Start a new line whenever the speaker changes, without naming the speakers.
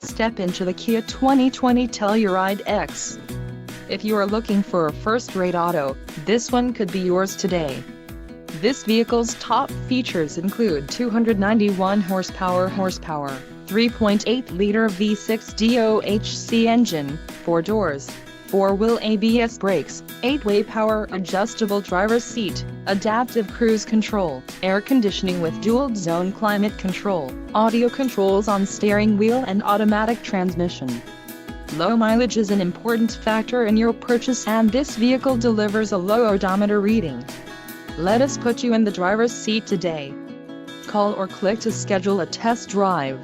Step into the Kia 2020 Telluride EX. If you are looking for a first-rate auto, this one could be yours today. This vehicle's top features include 291 horsepower, 3.8-liter V6 DOHC engine, 4 doors, 4-wheel ABS brakes, 8-way power adjustable driver's seat, adaptive cruise control, air conditioning with dual-zone climate control, audio controls on steering wheel and automatic transmission. Low mileage is an important factor in your purchase, and this vehicle delivers a low odometer reading. Let us put you in the driver's seat today. Call or click to schedule a test drive.